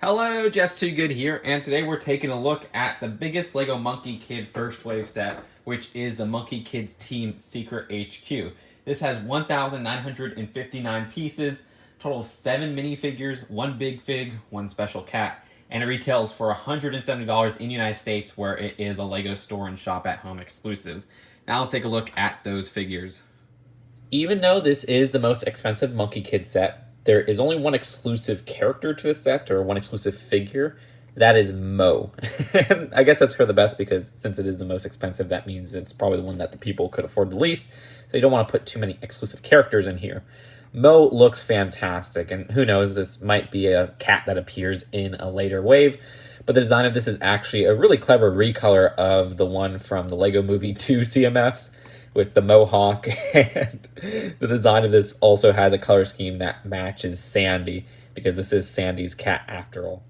Hello, Just Too Good here, and today we're taking a look at the biggest LEGO Monkie Kid First Wave set, which is the Monkie Kids Team Secret HQ. This has 1,959 pieces, total of 7 minifigures, 1 big fig, 1 special cat, and it retails for $170 in the United States, where it is a LEGO store and shop at home exclusive. Now let's take a look at those figures. Even though this is the most expensive Monkie Kid set, there is only one exclusive character to the set, or one exclusive figure. That is Mo. I guess that's for the best, because since it is the most expensive, that means it's probably the one that the people could afford the least. So you don't want to put too many exclusive characters in here. Mo looks fantastic, and who knows, this might be a cat that appears in a later wave. But the design of this is actually a really clever recolor of the one from the Lego Movie 2 CMFs, with the mohawk, and the design of this also has a color scheme that matches Sandy, because this is Sandy's cat after all.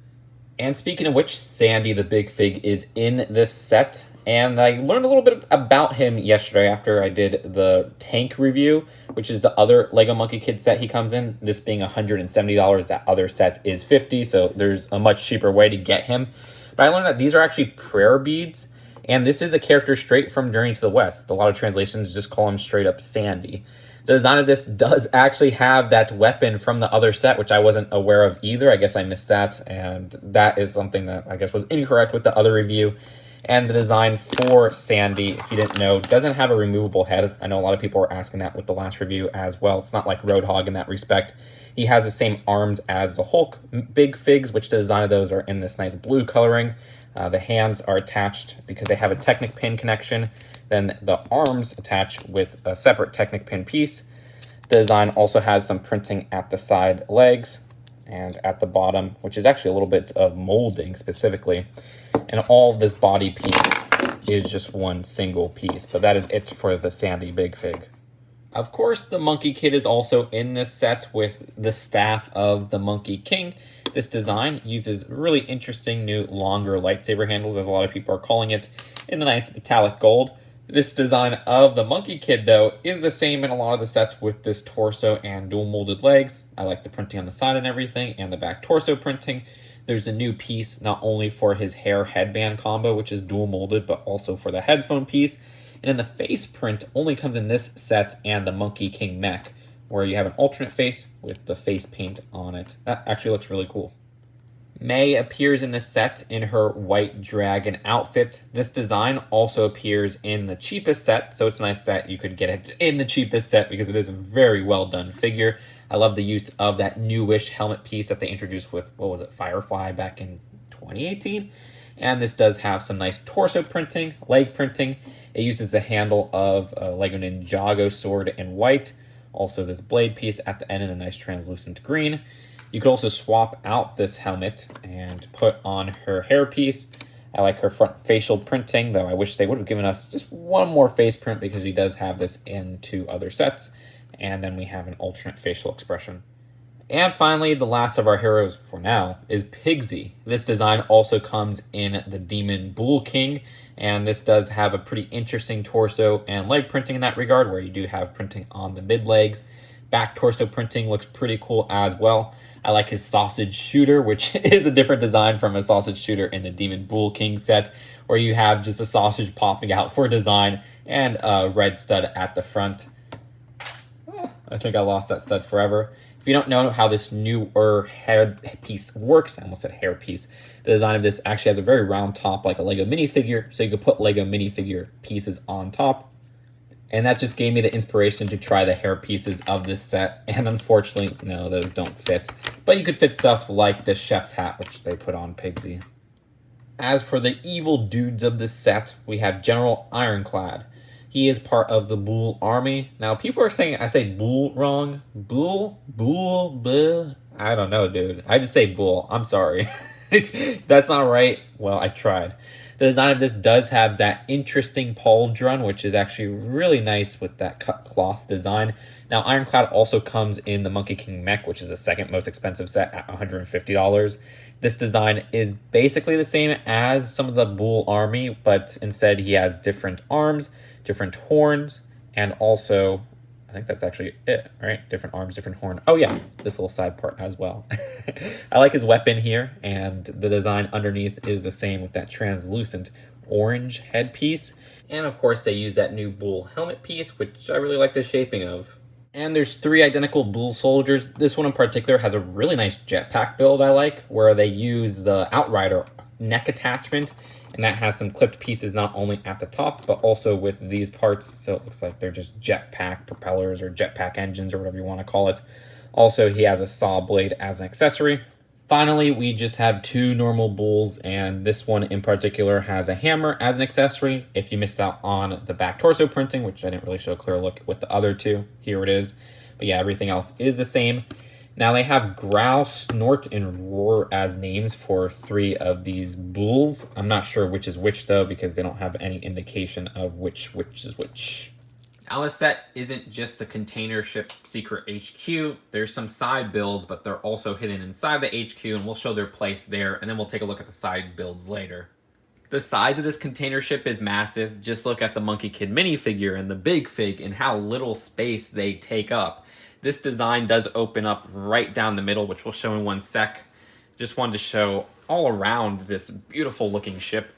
And speaking of which, Sandy the Big Fig is in this set, and I learned a little bit about him yesterday after I did the tank review, which is the other LEGO Monkie Kid set he comes in, this being $170, that other set is $50, so there's a much cheaper way to get him. But I learned that these are actually prayer beads, and this is a character straight from Journey to the West. A lot of translations just call him straight up Sandy. The design of this does actually have that weapon from the other set, which I wasn't aware of either. I guess I missed that, and that is something that I guess was incorrect with the other review. And the design for Sandy, if you didn't know, doesn't have a removable head. I know a lot of people were asking that with the last review as well. It's not like Roadhog in that respect. He has the same arms as the Hulk Big Figs, which the design of those are in this nice blue coloring. The hands are attached because they have a Technic pin connection. Then the arms attach with a separate Technic pin piece. The design also has some printing at the side legs and at the bottom, which is actually a little bit of molding specifically. And all of this body piece is just one single piece, but that is it for the Sandy Big Fig. Of course, the Monkie Kid is also in this set with the staff of the Monkey King. This design uses really interesting new longer lightsaber handles, as a lot of people are calling it, in a nice metallic gold. This design of the Monkie Kid, though, is the same in a lot of the sets with this torso and dual molded legs. I like the printing on the side and everything, and the back torso printing. There's a new piece not only for his hair headband combo, which is dual molded, but also for the headphone piece. And then the face print only comes in this set and the Monkey King Mech, where you have an alternate face with the face paint on it. That actually looks really cool. May appears in this set in her white dragon outfit. This design also appears in the cheapest set, so it's nice that you could get it in the cheapest set because it is a very well done figure. I love the use of that newish helmet piece that they introduced with, what was it, Firefly back in 2018? And this does have some nice torso printing, leg printing. It uses the handle of a Lego Ninjago sword in white. Also this blade piece at the end in a nice translucent green. You could also swap out this helmet and put on her hairpiece. I like her front facial printing, though I wish they would have given us just one more face print because she does have this in 2 other sets. And then we have an alternate facial expression. And finally, the last of our heroes for now is Pigsy. This design also comes in the Demon Bull King, and this does have a pretty interesting torso and leg printing in that regard, where you do have printing on the mid legs. Back torso printing looks pretty cool as well. I like his sausage shooter, which is a different design from a sausage shooter in the Demon Bull King set, where you have just a sausage popping out for design and a red stud at the front. I think I lost that stud forever. If you don't know how this newer hair piece works, I almost said hair piece, the design of this actually has a very round top like a Lego minifigure, so you could put Lego minifigure pieces on top. And that just gave me the inspiration to try the hair pieces of this set, and unfortunately, no, those don't fit. But you could fit stuff like the chef's hat, which they put on Pigsy. As for the evil dudes of this set, we have General Ironclad. He is part of the Bull Army. Now, people are saying I say Bull wrong. Bull. I don't know, dude. I just say Bull. I'm sorry. If that's not right, well, I tried. The design of this does have that interesting pauldron, which is actually really nice with that cut cloth design. Now, Ironclad also comes in the Monkey King Mech, which is the second most expensive set at $150. This design is basically the same as some of the Bull Army, but instead he has different arms, different horns, and also I think that's actually it, right? Different arms, different horn. Oh yeah, this little side part as well. I like his weapon here, and the design underneath is the same with that translucent orange headpiece. And of course they use that new bull helmet piece, which I really like the shaping of. And there's 3 identical bull soldiers. This one in particular has a really nice jetpack build I like, where they use the Outrider neck attachment, and that has some clipped pieces not only at the top, but also with these parts, so it looks like they're just jetpack propellers or jetpack engines or whatever you want to call it. Also, he has a saw blade as an accessory. Finally, we just have 2 normal bulls, and this one in particular has a hammer as an accessory. If you missed out on the back torso printing, which I didn't really show a clear look with the other 2, here it is. But yeah, everything else is the same. Now they have Growl, Snort, and Roar as names for 3 of these bulls. I'm not sure which is which though, because they don't have any indication of which is which. Now this set isn't just the container ship Secret HQ. There's some side builds, but they're also hidden inside the HQ, and we'll show their place there, and then we'll take a look at the side builds later. The size of this container ship is massive. Just look at the Monkie Kid minifigure and the big fig and how little space they take up. This design does open up right down the middle, which we'll show in one sec. Just wanted to show all around this beautiful looking ship.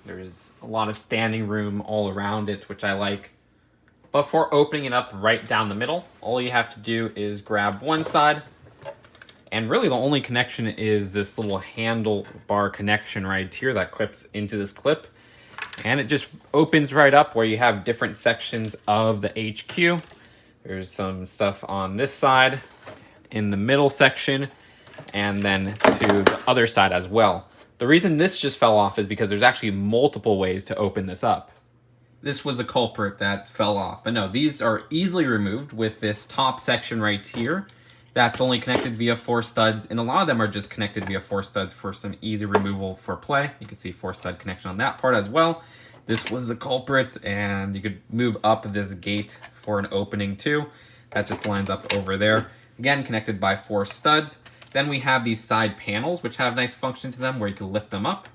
There's a lot of standing room all around it, which I like. But for opening it up right down the middle, all you have to do is grab one side. And really the only connection is this little handlebar connection right here that clips into this clip. And it just opens right up where you have different sections of the HQ. There's some stuff on this side, in the middle section, and then to the other side as well. The reason this just fell off is because there's actually multiple ways to open this up. This was the culprit that fell off. But no, these are easily removed with this top section right here. That's only connected via 4 studs, and a lot of them are just connected via 4 studs for some easy removal for play. You can see 4 stud connection on that part as well. This was the culprit, and you could move up this gate for an opening too. That just lines up over there. Again, connected by 4 studs. Then we have these side panels, which have nice function to them where you can lift them up.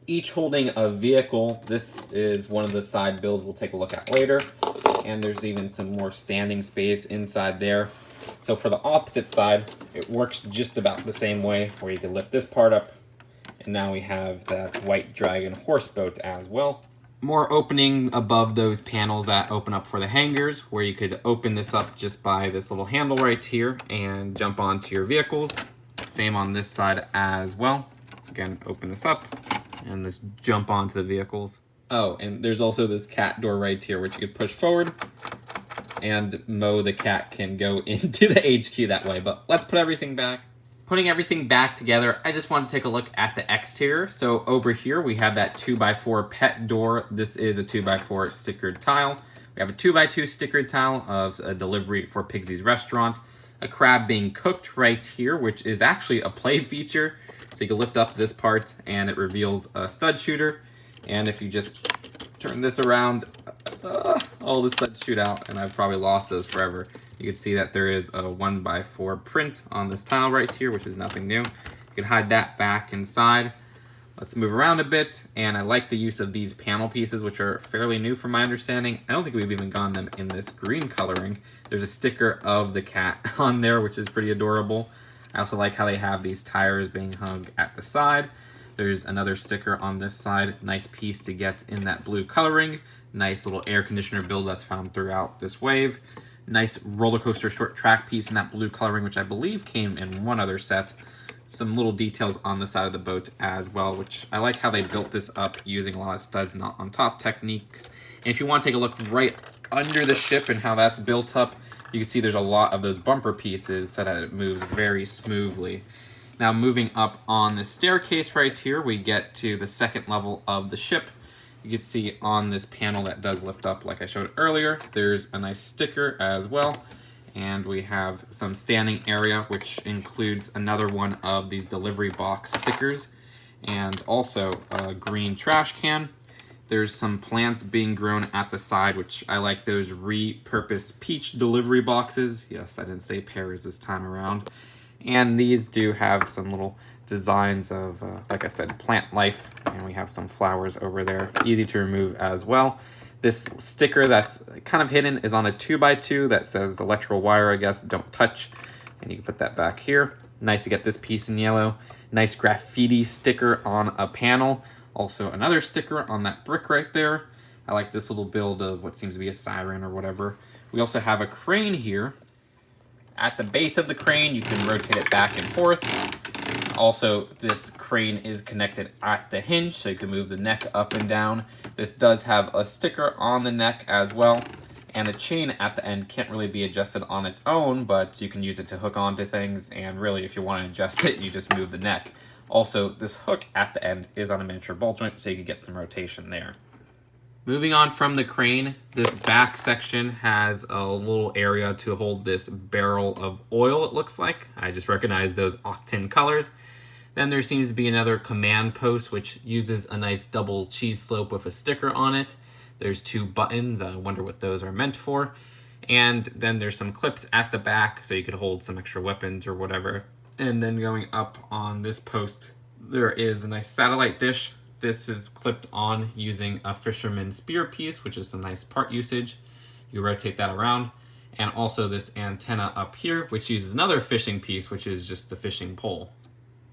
Each holding a vehicle. This is one of the side builds we'll take a look at later. And there's even some more standing space inside there. So for the opposite side, it works just about the same way, where you can lift this part up. And now we have that white dragon horse boat as well. More opening above those panels that open up for the hangars, where you could open this up just by this little handle right here and jump onto your vehicles. Same on this side as well. Again, open this up and just jump onto the vehicles. Oh, and there's also this cat door right here, which you could push forward, and Mo the cat can go into the HQ that way. But let's put everything back. Putting everything back together, I just want to take a look at the exterior. So over here, we have that 2x4 pet door. This is a 2x4 stickered tile. We have a 2x2 stickered tile of a delivery for Pigsy's restaurant. A crab being cooked right here, which is actually a play feature. So you can lift up this part and it reveals a stud shooter. And if you just turn this around, all the studs shoot out, and I've probably lost those forever. You can see that there is a 1x4 print on this tile right here, which is nothing new. You can hide that back inside. Let's move around a bit, and I like the use of these panel pieces, which are fairly new from my understanding. I don't think we've even gotten them in this green coloring. There's a sticker of the cat on there, which is pretty adorable. I also like how they have these tires being hung at the side. There's another sticker on this side. Nice piece to get in that blue coloring. Nice little air conditioner build that's found throughout this wave. Nice roller coaster short track piece in that blue coloring, which I believe came in one other set. Some little details on the side of the boat as well, which I like how they built this up using a lot of studs not on top techniques. And if you want to take a look right under the ship and how that's built up, you can see there's a lot of those bumper pieces so that it moves very smoothly. Now moving up on the staircase right here, we get to the second level of the ship. You can see on this panel that does lift up like I showed earlier, there's a nice sticker as well. And we have some standing area, which includes another one of these delivery box stickers, and also a green trash can. There's some plants being grown at the side, which I like those repurposed peach delivery boxes. Yes, I didn't say pears this time around. And these do have some little designs of, like I said, plant life. And we have some flowers over there, easy to remove as well. This sticker that's kind of hidden is on a 2x2 that says electrical wire, I guess, don't touch. And you can put that back here. Nice to get this piece in yellow. Nice graffiti sticker on a panel. Also another sticker on that brick right there. I like this little build of what seems to be a siren or whatever. We also have a crane here. At the base of the crane, you can rotate it back and forth. Also, this crane is connected at the hinge, so you can move the neck up and down. This does have a sticker on the neck as well, and the chain at the end can't really be adjusted on its own, but you can use it to hook onto things, and really, if you want to adjust it, you just move the neck. Also, this hook at the end is on a miniature ball joint, so you can get some rotation there. Moving on from the crane, this back section has a little area to hold this barrel of oil, it looks like. I just recognize those octane colors. Then there seems to be another command post, which uses a nice double cheese slope with a sticker on it. There's 2 buttons. I wonder what those are meant for. And then there's some clips at the back, so you could hold some extra weapons or whatever. And then going up on this post, there is a nice satellite dish. This is clipped on using a fisherman's spear piece, which is some nice part usage. You rotate that around. And also this antenna up here, which uses another fishing piece, which is just the fishing pole.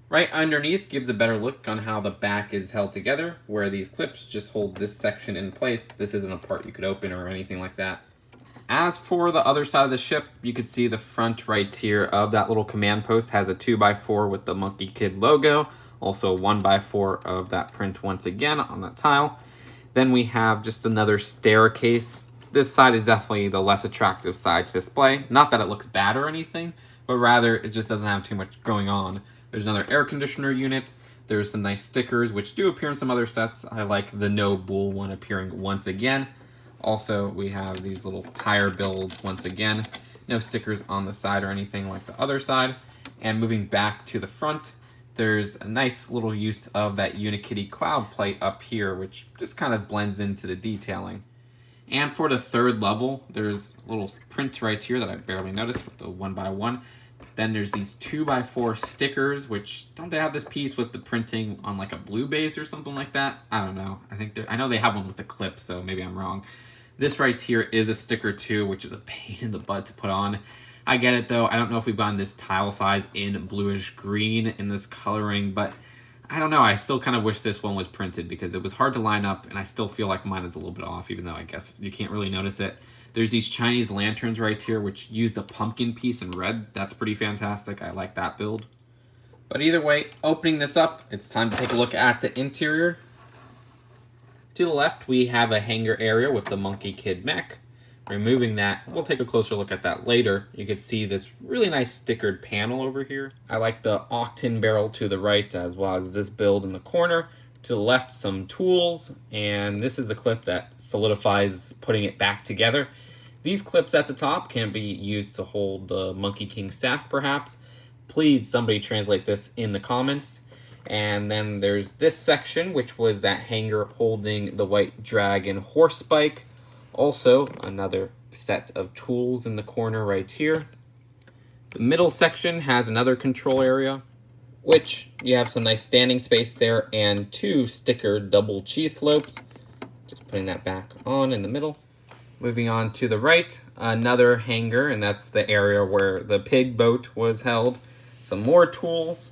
Right underneath gives a better look on how the back is held together, where these clips just hold this section in place. This isn't a part you could open or anything like that. As for the other side of the ship, you can see the front right here of that little command post has a 2x4 with the Monkie Kid logo. Also 1x4 of that print once again on that tile. Then we have just another staircase. This side is definitely the less attractive side to display. Not that it looks bad or anything, but rather it just doesn't have too much going on. There's another air conditioner unit. There's some nice stickers, which do appear in some other sets. I like the No Bull one appearing once again. Also, we have these little tire builds once again. No stickers on the side or anything like the other side. And moving back to the front, there's a nice little use of that Unikitty cloud plate up here, which just kind of blends into the detailing. And for the 3rd level, there's a little print right here that I barely noticed with the 1x1. Then there's these 2x4 stickers, which don't they have this piece with the printing on like a blue base or something like that? I don't know. I know they have one with the clip, so maybe I'm wrong. This right here is a sticker too, which is a pain in the butt to put on. I get it though. I don't know if we've gotten this tile size in bluish green in this coloring, but I don't know. I still kind of wish this one was printed because it was hard to line up, and I still feel like mine is a little bit off, even though I guess you can't really notice it. There's these Chinese lanterns right here, which use the pumpkin piece in red. That's pretty fantastic. I like that build. But either way, opening this up, it's time to take a look at the interior. To the left, we have a hangar area with the Monkie Kid Mech. Removing that, we'll take a closer look at that later. You can see this really nice stickered panel over here. I like the octane barrel to the right, as well as this build in the corner. To the left, some tools, and this is a clip that solidifies putting it back together. These clips at the top can be used to hold the Monkey King staff, perhaps. Please, somebody translate this in the comments. And then there's this section, which was that hanger holding the white dragon horse bike. Also, another set of tools in the corner right here. The middle section has another control area, which you have some nice standing space there and 2 sticker double cheese slopes. Just putting that back on in the middle. Moving on to the right, another hangar, and that's the area where the pig boat was held. Some more tools.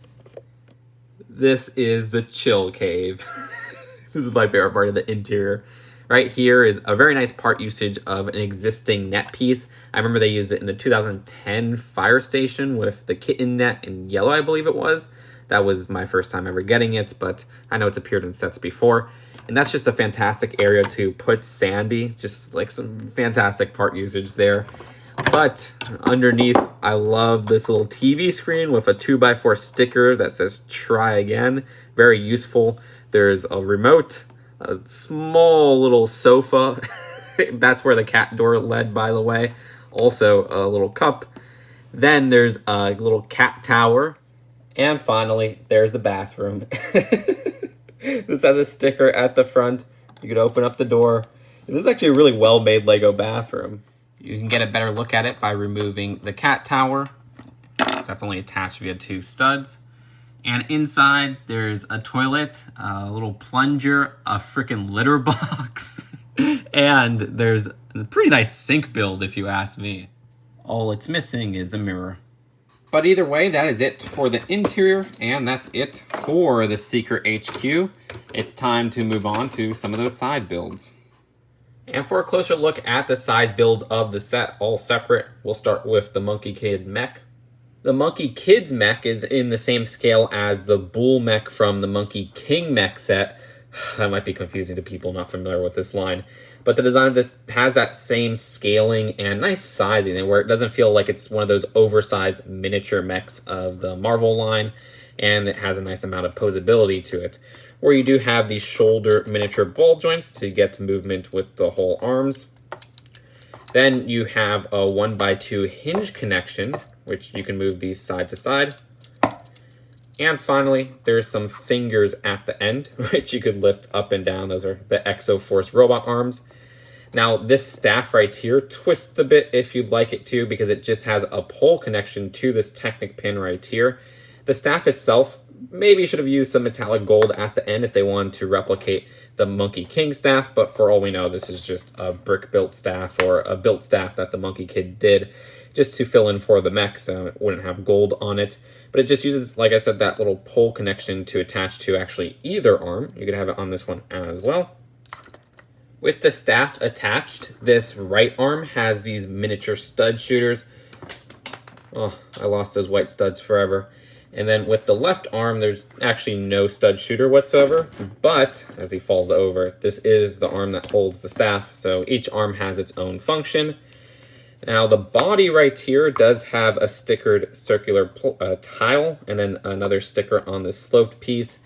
This is the chill cave. This is my favorite part of the interior. Right here is a very nice part usage of an existing net piece. I remember they used it in the 2010 fire station with the kitten net in yellow, I believe it was. That was my first time ever getting it, but I know it's appeared in sets before. And that's just a fantastic area to put Sandy, just like some fantastic part usage there. But underneath, I love this little TV screen with a 2x4 sticker that says try again. Very useful. There's a remote, a small little sofa. That's where the cat door led, by the way. Also a little cup. Then there's a little cat tower. And finally, there's the bathroom. This has a sticker at the front. You can open up the door. This is actually a really well-made Lego bathroom. You can get a better look at it by removing the cat tower. So that's only attached via 2 studs. And inside, there's a toilet, a little plunger, a freaking litter box, And there's a pretty nice sink build, if you ask me. All it's missing is a mirror. But either way, that is it for the interior, and that's it for the Secret HQ. It's time to move on to some of those side builds. And for a closer look at the side build of the set, all separate, we'll start with the Monkie Kid Mech. The Monkie Kid's Mech is in the same scale as the Bull Mech from the Monkey King Mech set. That might be confusing to people not familiar with this line. But the design of this has that same scaling and nice sizing, where it doesn't feel like it's one of those oversized miniature mechs of the Marvel line, and it has a nice amount of posability to it. Where you do have these shoulder miniature ball joints to get movement with the whole arms. Then you have a 1x2 hinge connection, which you can move these side to side. And finally, there's some fingers at the end, which you could lift up and down. Those are the Exoforce robot arms. Now, this staff right here twists a bit if you'd like it to, because it just has a pole connection to this Technic pin right here. The staff itself, maybe you should have used some metallic gold at the end if they wanted to replicate the Monkey King staff, but for all we know, this is just a brick-built staff or a built staff that the Monkie Kid did just to fill in for the mech, so it wouldn't have gold on it. But it just uses, like I said, that little pole connection to attach to actually either arm. You could have it on this one as well. With the staff attached, this right arm has these miniature stud shooters. Oh, I lost those white studs forever. And then with the left arm, there's actually no stud shooter whatsoever. But as he falls over, this is the arm that holds the staff. So each arm has its own function. Now the body right here does have a stickered circular tile and then another sticker on this sloped piece.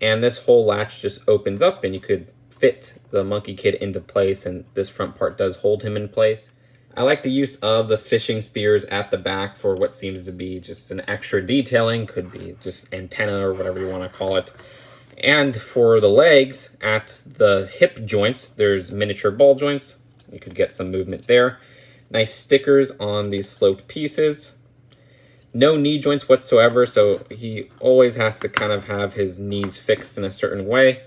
And this whole latch just opens up and you could fit the Monkie Kid into place, and this front part does hold him in place. I like the use of the fishing spears at the back for what seems to be just an extra detailing. Could be just antenna or whatever you want to call it. And for the legs, at the hip joints, there's miniature ball joints. You could get some movement there. Nice stickers on these sloped pieces. No knee joints whatsoever, so he always has to kind of have his knees fixed in a certain way.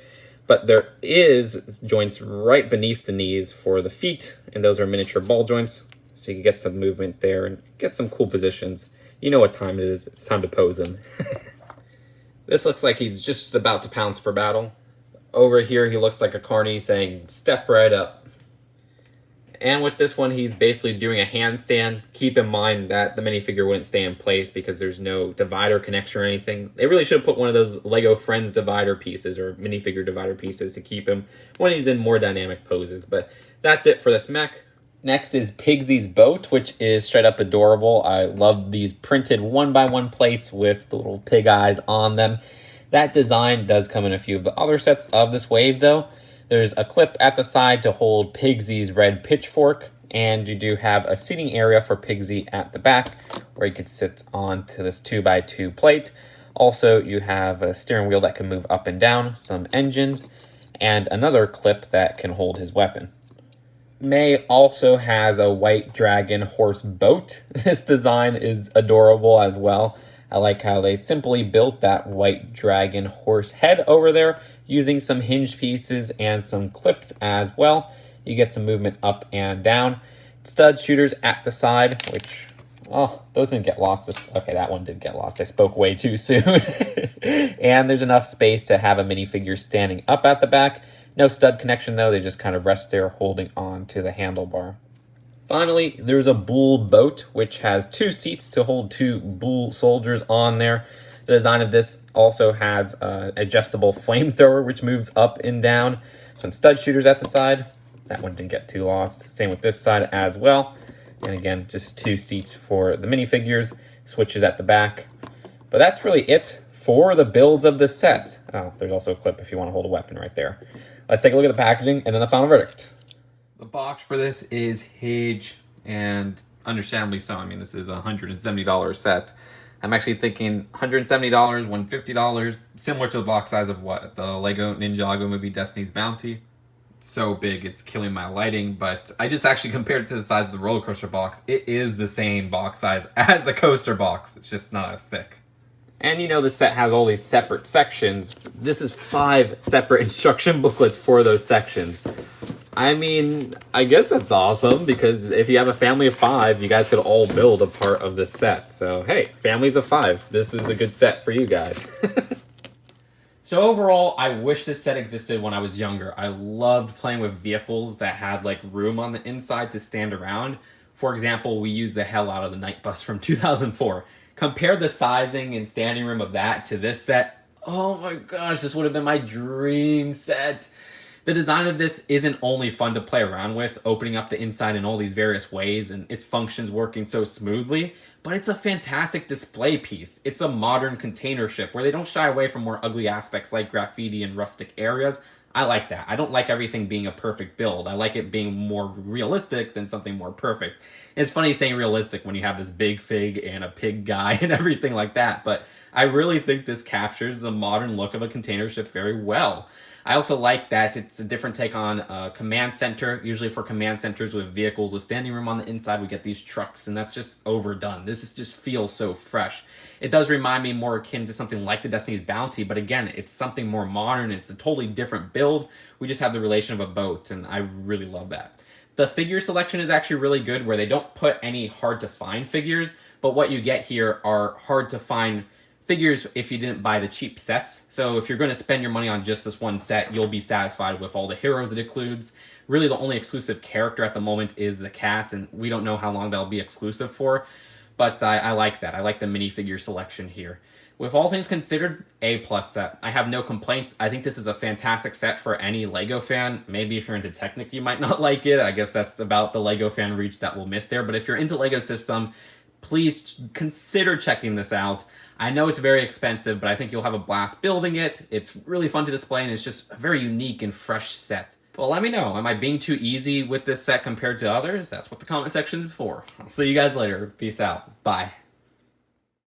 But there is joints right beneath the knees for the feet, and those are miniature ball joints, so you can get some movement there and get some cool positions. You know what time it is. It's time to pose him. This looks like he's just about to pounce for battle. Over here, he looks like a carny saying, "Step right up." And with this one, he's basically doing a handstand. Keep in mind that the minifigure wouldn't stay in place because there's no divider connection or anything. They really should have put one of those Lego Friends divider pieces or minifigure divider pieces to keep him when he's in more dynamic poses. But that's it for this mech. Next is Pigsy's boat, which is straight up adorable. I love these printed 1x1 plates with the little pig eyes on them. That design does come in a few of the other sets of this wave, though. There's a clip at the side to hold Pigsy's red pitchfork, and you do have a seating area for Pigsy at the back where he could sit onto this 2x2 plate. Also, you have a steering wheel that can move up and down, some engines, and another clip that can hold his weapon. May also has a white dragon horse boat. This design is adorable as well. I like how they simply built that white dragon horse head over there using some hinge pieces and some clips as well. You get some movement up and down. Stud shooters at the side, which, oh, those didn't get lost. Okay, that one did get lost. I spoke way too soon. And there's enough space to have a minifigure standing up at the back. No stud connection though, they just kind of rest there holding on to the handlebar. Finally, there's a bull boat, which has 2 seats to hold 2 bull soldiers on there. The design of this also has an adjustable flamethrower, which moves up and down. Some stud shooters at the side. That one didn't get too lost. Same with this side as well. And again, just 2 seats for the minifigures. Switches at the back. But that's really it for the builds of the set. Oh, there's also a clip if you want to hold a weapon right there. Let's take a look at the packaging and then the final verdict. The box for this is huge, and understandably so. I mean, this is a $170 set. I'm actually thinking $170, $150, similar to the box size of what? The Lego Ninjago movie Destiny's Bounty. It's so big, it's killing my lighting, but I just actually compared it to the size of the roller coaster box. It is the same box size as the coaster box. It's just not as thick. And you know the set has all these separate sections. This is 5 separate instruction booklets for those sections. I mean, I guess that's awesome, because if you have a family of 5, you guys could all build a part of this set. So, hey, families of 5, this is a good set for you guys. So overall, I wish this set existed when I was younger. I loved playing with vehicles that had like room on the inside to stand around. For example, we used the hell out of the Night Bus from 2004. Compare the sizing and standing room of that to this set. Oh my gosh, this would have been my dream set. The design of this isn't only fun to play around with, opening up the inside in all these various ways and its functions working so smoothly, but it's a fantastic display piece. It's a modern container ship where they don't shy away from more ugly aspects like graffiti and rustic areas. I like that. I don't like everything being a perfect build. I like it being more realistic than something more perfect. It's funny saying realistic when you have this big fig and a pig guy and everything like that, but I really think this captures the modern look of a container ship very well. I also like that it's a different take on a command center. Usually for command centers with vehicles with standing room on the inside, we get these trucks, and that's just overdone. Just feels so fresh. It does remind me more akin to something like the Destiny's Bounty, but again, it's something more modern. It's a totally different build. We just have the relation of a boat, and I really love that. The figure selection is actually really good, where they don't put any hard-to-find figures, but what you get here are hard-to-find figures if you didn't buy the cheap sets. So if you're going to spend your money on just this one set, you'll be satisfied with all the heroes it includes. Really, the only exclusive character at the moment is the cat, and we don't know how long that'll be exclusive for, but I like that. I like the minifigure selection here. With all things considered, A+ set. I have no complaints. I think this is a fantastic set for any LEGO fan. Maybe if you're into Technic, you might not like it. I guess that's about the LEGO fan reach that we'll miss there, but if you're into LEGO System, please consider checking this out. I know it's very expensive, but I think you'll have a blast building it. It's really fun to display, and it's just a very unique and fresh set. Well, let me know. Am I being too easy with this set compared to others? That's what the comment section is for. I'll see you guys later. Peace out. Bye.